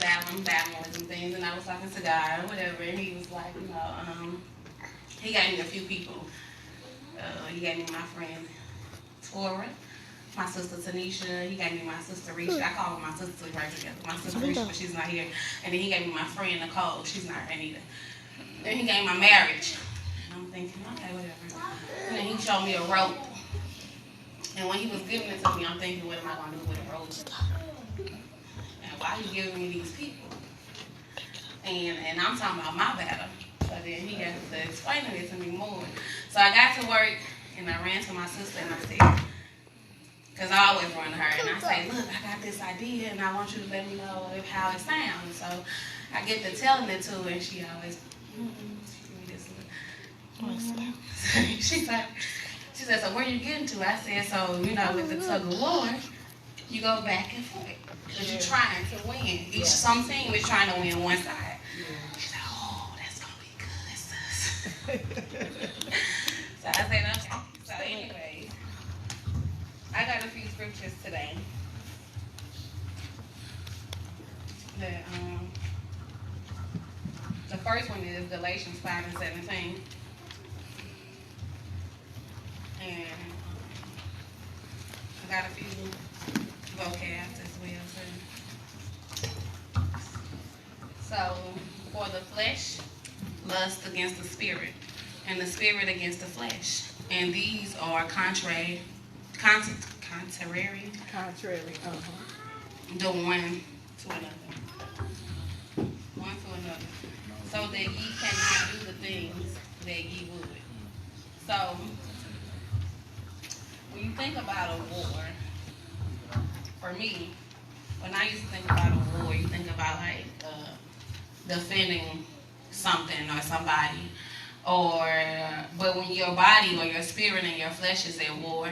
battling with some things, and I was talking to God or whatever, and he was like, he gave me a few people. He gave me my friend Tora, my sister Tanisha. He gave me my sister Risha. I call her my sister right together. My sister Risha, but she's not here. And then he gave me my friend Nicole. She's not here either. Then he gave me my marriage. And I'm thinking, okay, whatever. And then he showed me a rope. And when he was giving it to me, I'm thinking, what am I going to do with a rope? And why are you giving me these people? And I'm talking about my battle. So then he got to explaining it to me more. So I got to work, and I ran to my sister, and I said, because I always run to her, and I say, look, I got this idea, and I want you to let me know how it sounds. So I get to telling it to her, and she always, she said, so where you getting to? I said, so, with the tug of war, you go back and forth. Because you're trying to win. Some team is trying to win one side. She said, oh, that's going to be good, sis. So I said, okay. So anyway, I got a few scriptures today. The first one is Galatians 5:17. And I got a few vocabs as well too. So, for the flesh, lust against the spirit, and the spirit against the flesh. And these are contrary, the one to another. One to another. So that ye cannot do the things that ye would. So, when you think about a war, for me, when I used to think about a war, you think about like defending something or somebody, but when your body or your spirit and your flesh is at war,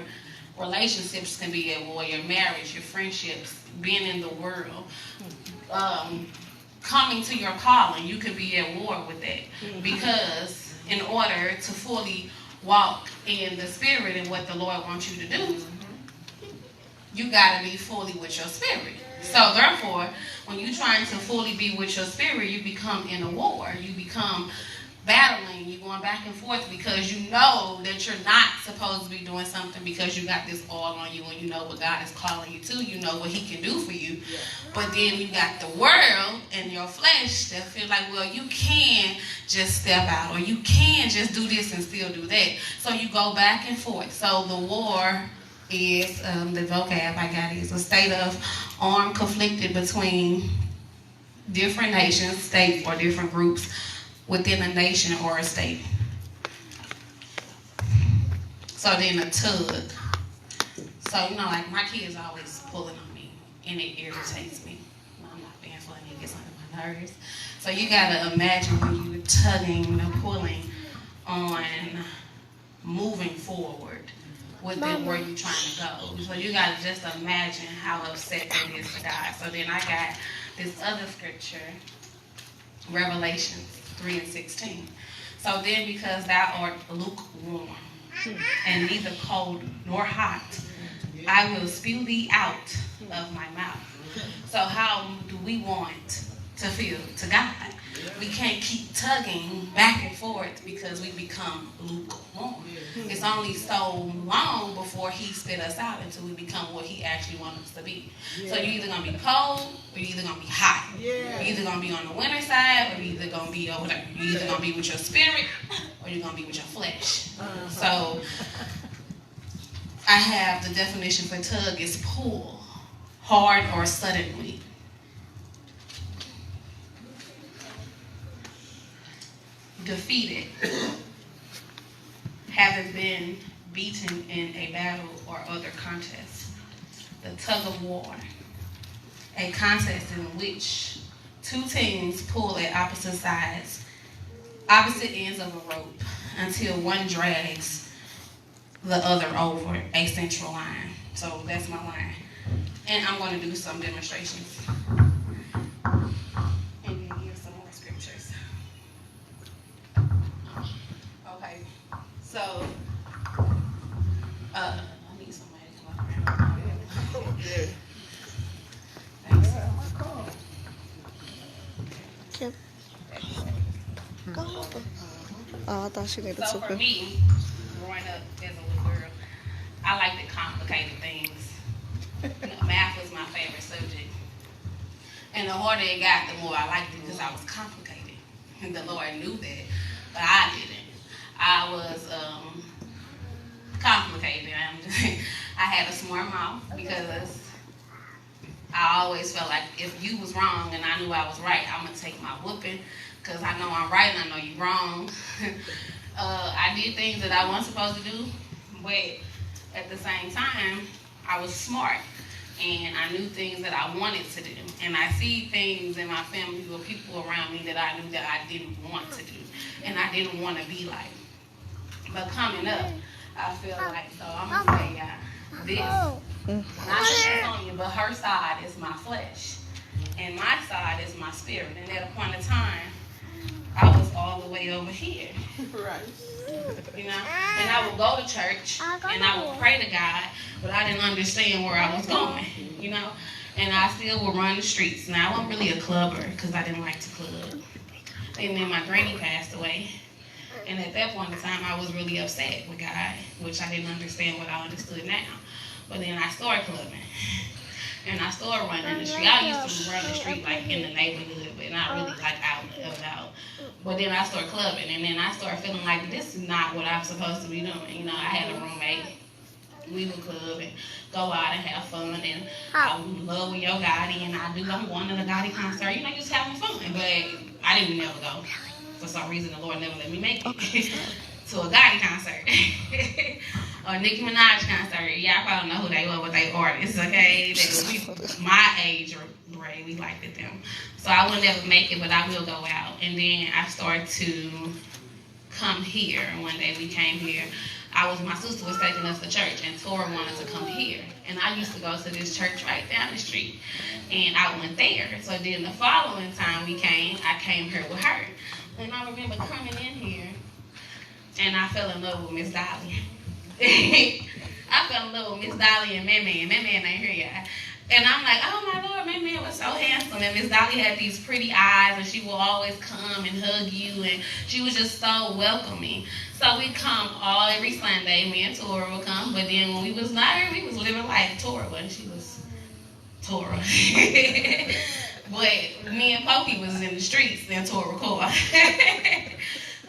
relationships can be at war, your marriage, your friendships, being in the world, coming to your calling, you could be at war with that. Because in order to fully walk in the spirit and what the Lord wants you to do, you got to be fully with your spirit. So therefore, when you're trying to fully be with your spirit, you become in a war. You become battling. You're going back and forth because you know that you're not supposed to be doing something because you got this all on you and you know what God is calling you to. You know what he can do for you. But then you got the world and your flesh that feel like, well, you can just step out or you can just do this and still do that. So you go back and forth. So the war is, the vocab I got is a state of armed conflict between different nations, states, or different groups within a nation or a state. So then a tug. So, like my kids always pulling on me, and it irritates me. I'm not being funny, it gets under my nerves. So you gotta imagine when you're tugging or pulling on moving forward within where you're trying to go. So you gotta just imagine how upset that is to God. So then I got this other scripture, Revelation 3:16. So then, because thou art lukewarm, and neither cold nor hot, I will spew thee out of my mouth. So how do we want to feel to God? We can't keep tugging back and forth because we become lukewarm. It's only so long before he spit us out until we become what he actually wants us to be. So you're either going to be cold or you're either going to be hot. You're either going to be on the winter side or you're either going to be over there. You're either going to be with your spirit or you're going to be with your flesh. So I have the definition for tug is pull, hard or suddenly. Defeated, having been beaten in a battle or other contest. The tug of war, a contest in which two teams pull at opposite ends of a rope until one drags the other over a central line. So that's my line. And I'm going to do some demonstrations. And then give some more scriptures. Okay, so I need somebody to come up around. Thanks. Oh, I thought she needed So to. for me, growing up as a little girl, I liked the complicated things. Math was my favorite subject. And the harder it got, the more I liked it because I was complicated. And the Lord knew that, but I didn't. I was complicated. I had a smart mouth because I always felt like if you was wrong and I knew I was right, I'm going to take my whooping because I know I'm right and I know you're wrong. I did things that I wasn't supposed to do, but at the same time, I was smart and I knew things that I wanted to do. And I see things in my family or people around me that I knew that I didn't want to do and I didn't want to be like. But coming up, I feel like, so I'm going to tell y'all this. Not Sonya, but her side is my flesh. And my side is my spirit. And at a point in time, I was all the way over here. Right. You know? And I would go to church and I would pray to God, but I didn't understand where I was going, you know? And I still would run the streets. Now, I wasn't really a clubber because I didn't like to club. And then my granny passed away. And at that point in time, I was really upset with God, which I didn't understand what I understood now. But then I started clubbing. And I started running the street. I used to run the street like in the neighborhood, but not really like out and about. But then I started clubbing, and then I started feeling like this is not what I'm supposed to be doing. You know, I had a roommate. We would club and go out and have fun, and I would love with Yo Gotti, and I'm going to the Gotti concert. You know, just having fun, but I didn't never go. For some reason, the Lord never let me make it to a Gotti concert. Or Nicki Minaj concert. Y'all probably know who they were, but they artists, okay? They were my age range. We liked them. So I would never make it, but I will go out. And then I started to come here. One day we came here. My sister was taking us to church, and Tora wanted to come here. And I used to go to this church right down the street. And I went there. So then the following time I came here with her. And I remember coming in here, and I fell in love with Miss Dolly. I fell in love with Miss Dolly and Man Man. Man Man ain't here yet. And I'm like, oh my Lord, Man Man was so handsome. And Miss Dolly had these pretty eyes, and she would always come and hug you, and she was just so welcoming. So we come every Sunday. Me and Tora would come, but then when we was married, we was living life. Tora wasn't. She was Tora. But me and Pokey was in the streets, then Tora Core.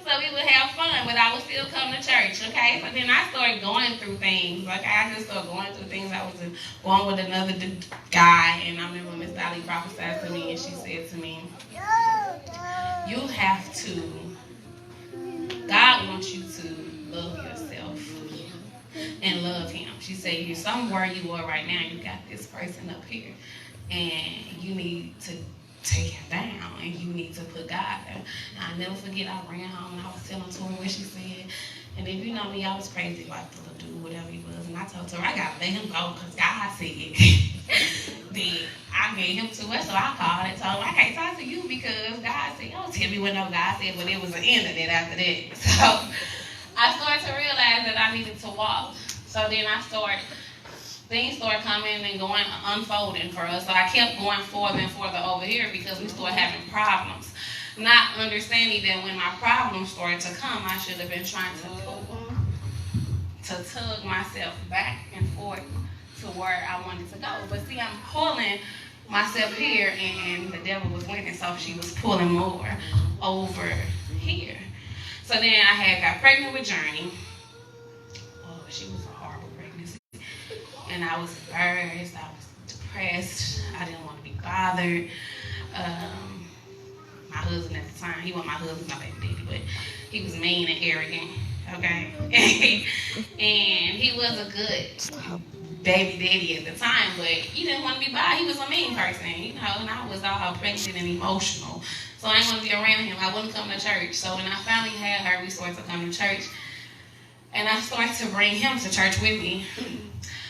So we would have fun, but I would still come to church, okay? So then I started going through things. Like, I just started going through things. I was going with another guy, and I remember Miss Dolly prophesied to me, and she said to me, you have to, God wants you to love yourself and love him. She said, you're somewhere you are right now. You got this person up here, and you need to take him down, and you need to put God there. And I'll never forget, I ran home and I was telling Tori what she said. And if you know me, I was crazy like the little dude, whatever he was. And I told Tori, I gotta let him go because God said then I gave him to her. So I called and told him, I can't talk to you because God said, don't tell me what no God said, but it was the end of it after that. So I started to realize that I needed to walk. So then things started coming and going, unfolding for us. So I kept going further and further over here because we started having problems. Not understanding that when my problems started to come, I should have been trying to tug myself back and forth to where I wanted to go. But see, I'm pulling myself here, and the devil was winning, so she was pulling more over here. So then I got pregnant with Journey. Oh, she was a horrible pregnancy. And I was embarrassed, I was depressed, I didn't want to be bothered. My husband at the time, he wasn't my husband, my baby daddy, but he was mean and arrogant, okay? And he was a good baby daddy at the time, but he didn't want to be bothered. He was a mean person, you know, and I was all pregnant and emotional. So I didn't want to be around him. I wouldn't come to church. So when I finally had her, we started to come to church. And I started to bring him to church with me.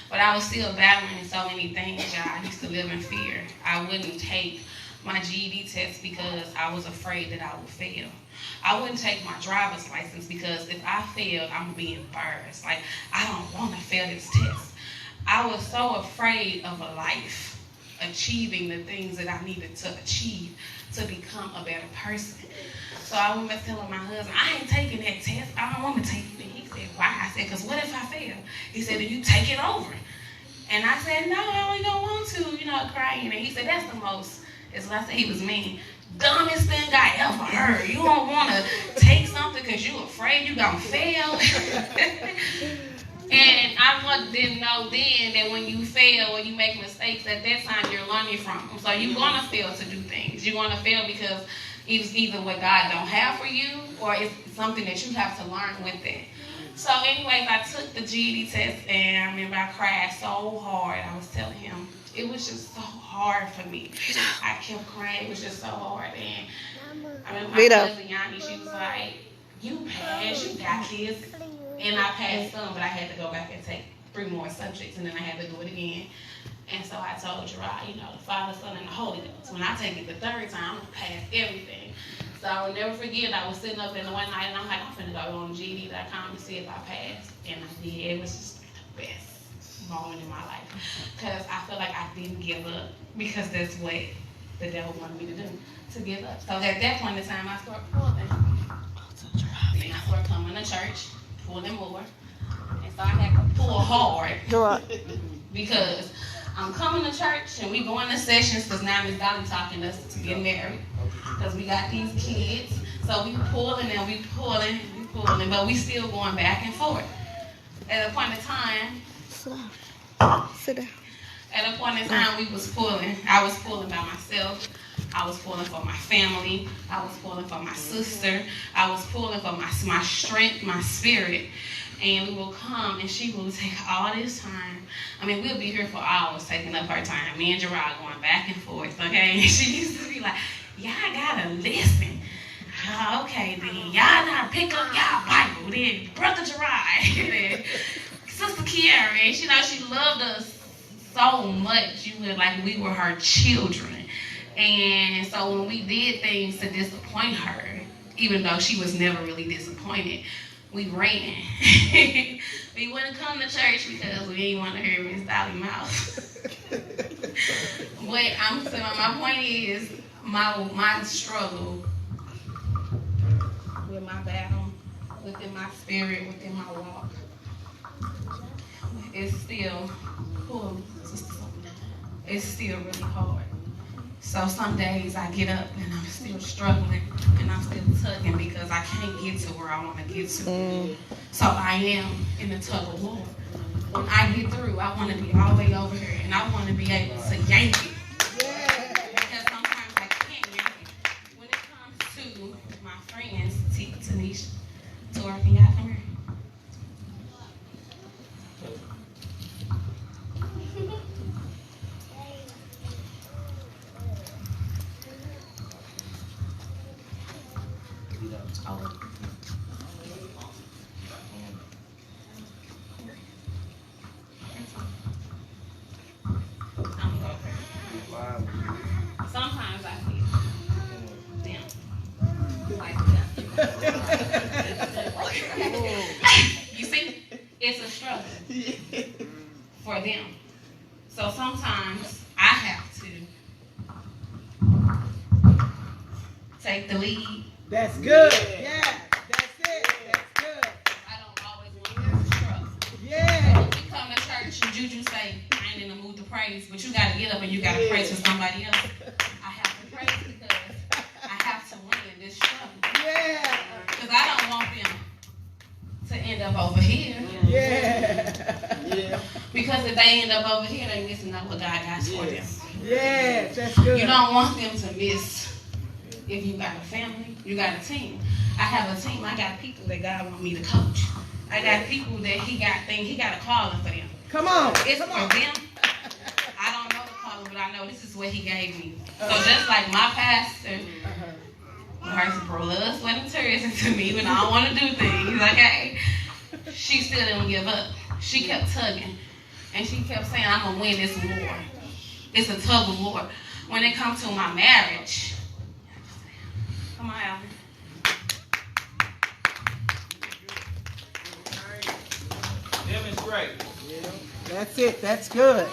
But I was still battling so many things, y'all. I used to live in fear. I wouldn't take my GED test because I was afraid that I would fail. I wouldn't take my driver's license because if I failed, I'm going to be embarrassed. Like, I don't want to fail this test. I was so afraid of a life achieving the things that I needed to achieve to to become a better person. So I went back telling my husband, I ain't taking that test. I don't want to take it. He said, why? I said, because what if I fail? He said, then you take it over. And I said, no, I only don't want to, crying. And he said, that's the most, it's what I said, he was mean, dumbest thing I ever heard. You don't want to take something because you afraid you going to fail. And I didn't know then that when you fail or you make mistakes, at that time you're learning from them. So you're going to fail to do things. You're going to fail because it's either what God don't have for you or it's something that you have to learn with it. So anyways, I took the GED test and I remember I cried so hard. I was telling him, it was just so hard for me. I kept crying. It was just so hard. And I remember my cousin Yanni, she was like, you passed, you got this. And I passed some, but I had to go back and take 3 more subjects, and then I had to do it again. And so I told Gerard, the Father, Son, and the Holy Ghost. When I take it the 3rd time, I'm going to pass everything. So I will never forget, I was sitting up in the one night, and I'm like, I'm finna go on GED.com to see if I passed. And I did. It was just the best moment in my life. Because I feel like I didn't give up, because that's what the devil wanted me to do, to give up. So at that point in time, I started pulling. And I started coming to church, pulling more. And so I had to pull hard. Because I'm coming to church and we going to sessions because now Miss Dolly talking us to get married. Because we got these kids. So we pulling and we pulling, but we still going back and forth. At a point in time, sit down. At a point in time we was pulling. I was pulling by myself. I was pulling for my family. I was pulling for my sister. I was pulling for my strength, my spirit. And we will come and she will take all this time. I mean, we'll be here for hours taking up her time. Me and Gerard going back and forth, okay? And she used to be like, y'all gotta listen. Okay, then y'all gotta pick up y'all Bible. Then Brother Gerard, then Sister Kiara, and she loved us so much. Like we were her children. And so when we did things to disappoint her, even though she was never really disappointed, we ran. We wouldn't come to church because we didn't want to hear Miss Dolly mouth. But I'm saying my point is my struggle with my battle, within my spirit, within my walk, is still it's still really hard. So some days I get up and I'm still struggling and I'm still tugging because I can't get to where I want to get to. So I am in the tug of war. When I get through, I want to be all the way over here and I want to be able to yank it. Because sometimes I can't yank it. When it comes to my friends, Tanisha, Tora, can y'all come here? Sometimes I feel them like that. You see, it's a struggle for them. So sometimes I have to take the lead. That's good. Yeah, that's it. That's good. I don't always want to struggle. Yeah. So when we come to church and Juju say, I ain't in the mood to praise, but you got to get up and you got to praise for somebody else. I have to praise because I have to win this struggle. Yeah. Because I don't want them to end up over here. Yeah. Because if they end up over here, they missing out what God got for them. Yes, that's good. You don't want them to miss. If you got a family, you got a team. I have a team. I got people that God want me to coach. I got people that He got a calling for them. Come on. It's for them. I don't know the calling, but I know this is what He gave me. So just like my pastor, her blood, sweat, and tears into me when I don't want to do things, okay? She still didn't give up. She kept tugging. And she kept saying, I'm going to win this war. It's a tug of war. When it comes to my marriage, come on, Alvin. Demonstrate. That's it. That's good.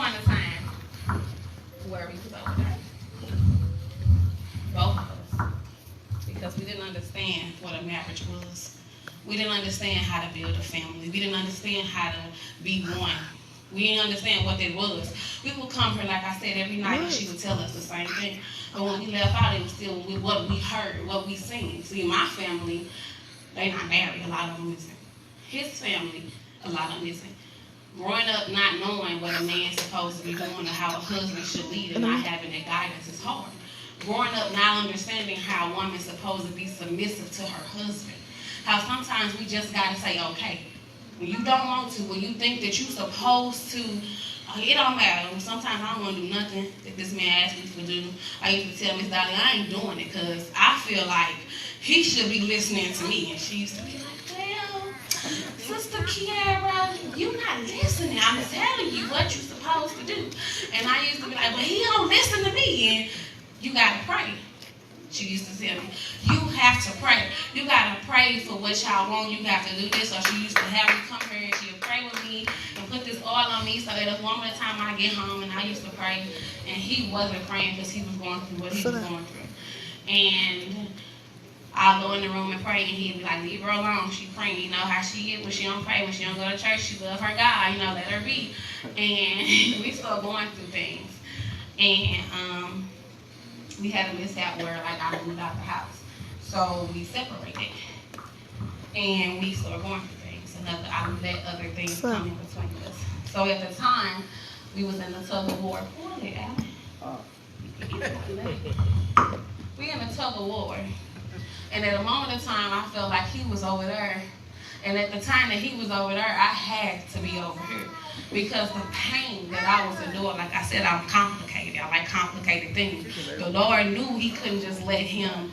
point in time where we was over there. Both of us. Because we didn't understand what a marriage was. We didn't understand how to build a family. We didn't understand how to be one. We didn't understand what that was. We would come here, like I said, every night, and she would tell us the same thing. But when we left out, it was still with what we heard, what we seen. See, my family, they not married, a lot of them missing. His family, a lot of them missing. Growing up not knowing what a man's supposed to be doing or how a husband should lead and not having that guidance is hard. Growing up not understanding how a woman's supposed to be submissive to her husband. How sometimes we just got to say, okay, when you don't want to, when you think that you're supposed to, it don't matter. Sometimes I don't want to do nothing that this man asked me to do. I used to tell Miss Dolly, I ain't doing it because I feel like he should be listening to me. And she used to be like, well, Sister Kiara, you're not listening. I'm telling you what you're supposed to do. And I used to be like, but he don't listen to me. And you got to pray. She used to tell me, you have to pray. You got to pray for what y'all want. You got to do this. Or she used to have me come here and she would pray with me and put this oil on me so that at one time I get home and I used to pray. And he wasn't praying because he was going through what he was going through. And I'll go in the room and pray and he'd be like, leave her alone. She praying. You know how she is when she don't pray, when she don't go to church. She love her God. You know, let her be. And we start going through things. And we had a mishap where like I moved out the house. So we separated. And we started going through things. I let other things come in between us. So at the time, we was in the tug of war. Pull it out. We in the tug of war. And at a moment in time, I felt like he was over there. And at the time that he was over there, I had to be over here. Because the pain that I was enduring, like I said, I'm complicated. I like complicated things. The Lord knew he couldn't just let him,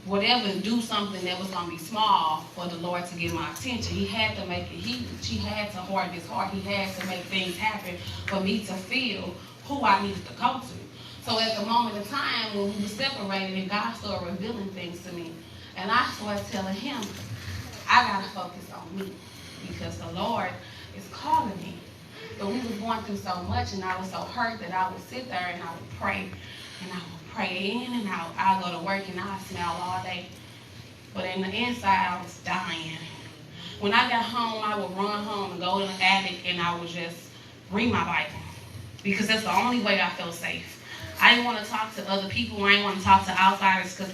whatever, do something that was going to be small for the Lord to get my attention. He had to make it huge. He had to harden his heart. He had to make things happen for me to feel who I needed to go to. So at the moment in time when we were separated and God started revealing things to me, and I started telling him, I got to focus on me because the Lord is calling me. But we was going through so much and I was so hurt that I would sit there and I would pray. And I would pray in and out. I'd go to work and I'd smile all day. But in the inside, I was dying. When I got home, I would run home and go in the attic and I would just read my Bible. Because that's the only way I felt safe. I didn't want to talk to other people. I didn't want to talk to outsiders because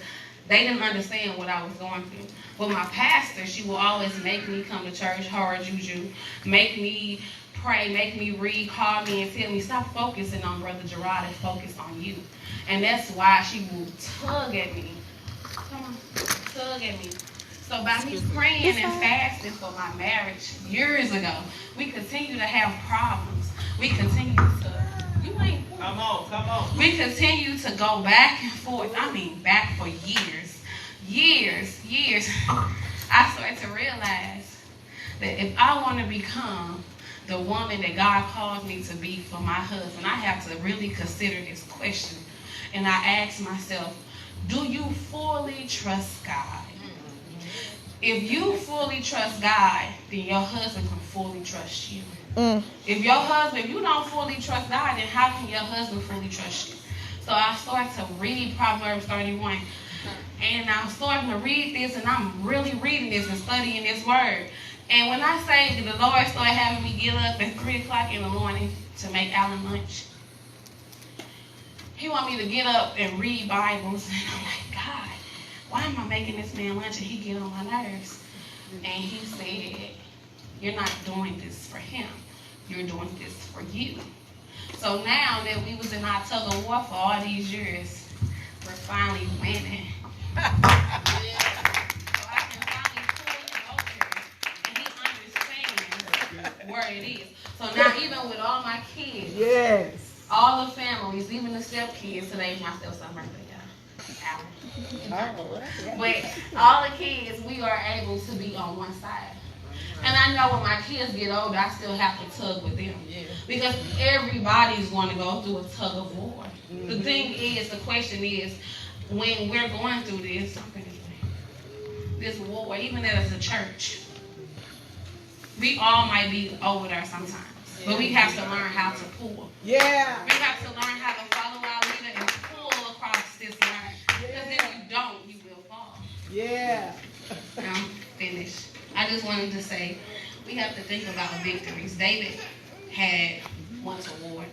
they didn't understand what I was going through. But my pastor, she will always make me come to church, horror juju, make me pray, make me read, call me and tell me, stop focusing on Brother Gerard and focus on you. And that's why she will tug at me. Come on, tug at me. So by me praying and fasting for my marriage years ago, we continue to have problems. We continue to, come on. We continue to go back and forth. I mean, back for years. I started to realize that if I want to become the woman that God calls me to be for my husband, I have to really consider this question. And I ask myself, do you fully trust God? If you fully trust God, then your husband can fully trust you. If you don't fully trust God, then how can your husband fully trust you? So I started to read Proverbs 31. And I'm starting to read this, and I'm really reading this and studying this word. And when I say that the Lord started having me get up at 3 o'clock in the morning to make Alan lunch, he want me to get up and read Bibles. And I'm like, God, why am I making this man lunch and he get on my nerves? And he said, you're not doing this for him. You're doing this for you. So now that we was in our tug of war for all these years, we're finally winning. So I can finally pull him over here and he understands where it is. So now even with all my kids, Yes. all the families, even the stepkids, today's my stepson's birthday, y'all. But all the kids, we are able to be on one side. And I know when my kids get older, I still have to tug with them. Because everybody's going to go through a tug of war. The thing is, the question is, when we're going through this war, even as a church, we all might be over there sometimes. But we have to learn how to pull. Yeah. We have to learn how to follow our leader and pull across this line. Because if you don't, you will fall. Yeah. I'm finished. I just wanted to say, we have to think about victories. David had once a war,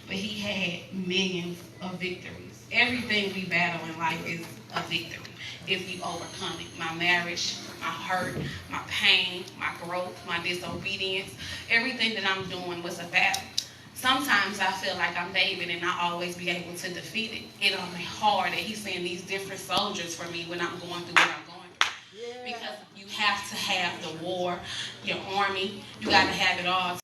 but he had millions of victories. Everything we battle in life is a victory if we overcome it. My marriage, my hurt, my pain, my growth, my disobedience, everything that I'm doing was a battle. Sometimes I feel like I'm David and I always be able to defeat it. It'll be hard that he's sending these different soldiers for me when I'm going through what I'm going through. Because you have to have the war, your army, you got to have it all.